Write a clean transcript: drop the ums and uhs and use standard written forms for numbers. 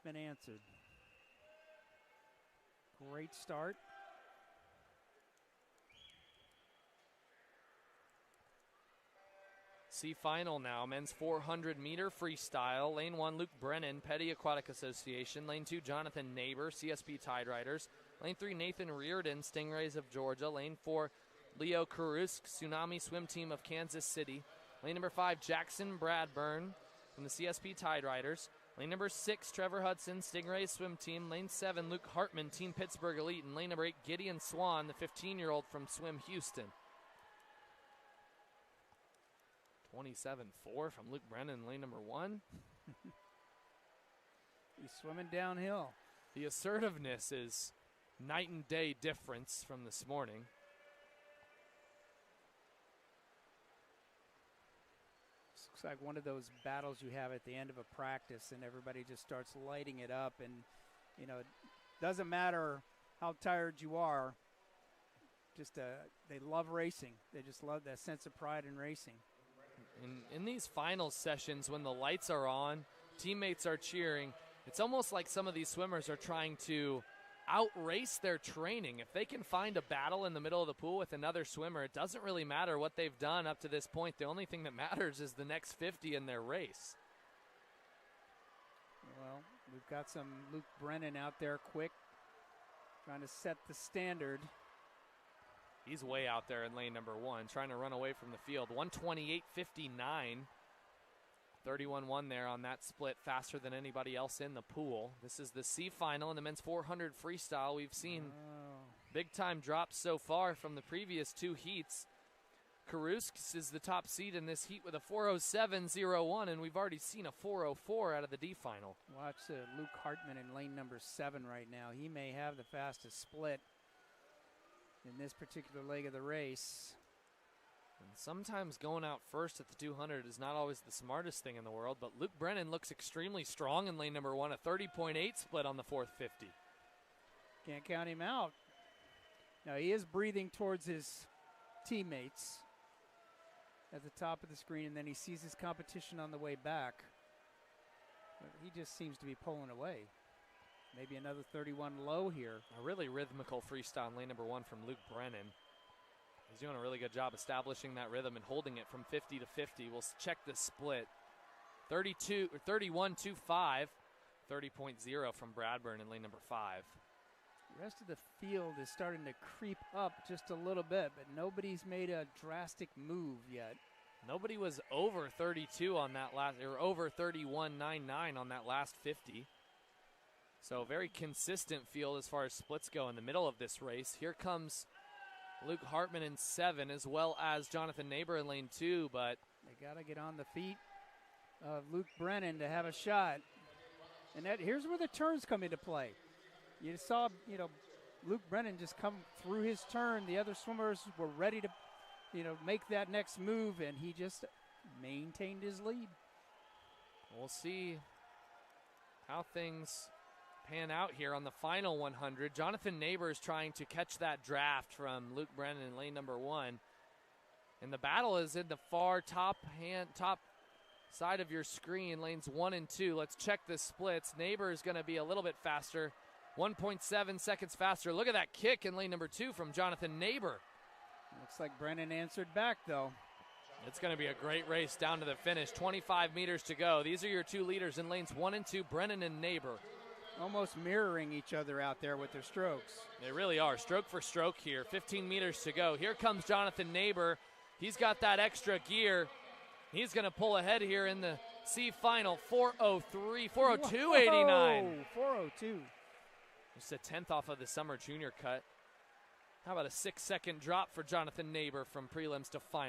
been answered. Great start. C final now, men's 400-meter freestyle. Lane 1, Luke Brennan, Petty Aquatic Association. Lane 2, Jonathan Neighbor, CSP Tide Riders. Lane 3, Nathan Reardon, Stingrays of Georgia. Lane 4, Leo Karusk, Tsunami Swim Team of Kansas City. Lane number 5, Jackson Bradburn from the CSP Tide Riders. Lane number 6, Trevor Hudson, Stingrays Swim Team. Lane 7, Luke Hartman, Team Pittsburgh Elite. And lane number 8, Gideon Swan, the 15-year-old from Swim Houston. 27-4 from Luke Brennan, lane number 1. He's swimming downhill. The assertiveness is night and day difference from this morning. This looks like one of those battles you have at the end of a practice and everybody just starts lighting it up. And, you know, it doesn't matter how tired you are. Just they love racing. They just love that sense of pride in racing. In these final sessions, when the lights are on, teammates are cheering, it's almost like some of these swimmers are trying to outrace their training. If they can find a battle in the middle of the pool with another swimmer, it doesn't really matter what they've done up to this point. The only thing that matters is the next 50 in their race. Well, we've got some Luke Brennan out there quick, trying to set the standard. He's way out there in lane number 1, trying to run away from the field. 128.59. 31-1 there on that split, faster than anybody else in the pool. This is the C final in the men's 400 freestyle. We've seen big-time drops so far from the previous 2 heats. Karusk is the top seed in this heat with a 4:07.01, and we've already seen a 4:04 out of the D final. Watch Luke Hartman in lane number 7 right now. He may have the fastest split in this particular leg of the race. And sometimes going out first at the 200 is not always the smartest thing in the world, but Luke Brennan looks extremely strong in lane number 1, a 30.8 split on the 4th 50. Can't count him out. Now he is breathing towards his teammates at the top of the screen, and then he sees his competition on the way back. But he just seems to be pulling away. Maybe another 31 low here. A really rhythmical freestyle in lane number 1 from Luke Brennan. He's doing a really good job establishing that rhythm and holding it from 50 to 50. We'll check the split. 31.25, 30.0 from Bradburn in lane number 5. The rest of the field is starting to creep up just a little bit, but nobody's made a drastic move yet. Nobody was over 32 on that last, or over 31.99 on that last 50. So very consistent field as far as splits go in the middle of this race. Here comes Luke Hartman in 7, as well as Jonathan Neighbor in lane 2, but they got to get on the feet of Luke Brennan to have a shot. And here's where the turns come into play. You saw, Luke Brennan just come through his turn. The other swimmers were ready to, make that next move, and he just maintained his lead. We'll see how things pan out here on the final 100. Jonathan Neighbor is trying to catch that draft from Luke Brennan in lane number 1. And the battle is in the far top side of your screen, lanes 1 and 2. Let's check the splits. Neighbor is going to be a little bit faster, 1.7 seconds faster. Look at that kick in lane number 2 from Jonathan Neighbor. Looks like Brennan answered back, though. It's going to be a great race down to the finish. 25 meters to go. These are your 2 leaders in lanes 1 and 2, Brennan and Neighbor. Almost mirroring each other out there with their strokes. They really are, stroke for stroke here. 15 meters to go. Here comes Jonathan Neighbor. He's got that extra gear. He's going to pull ahead here in the C final. 4:03, 4:02.89. 4:02. Just a 10th off of the summer junior cut. How about a 6-second drop for Jonathan Neighbor from prelims to final?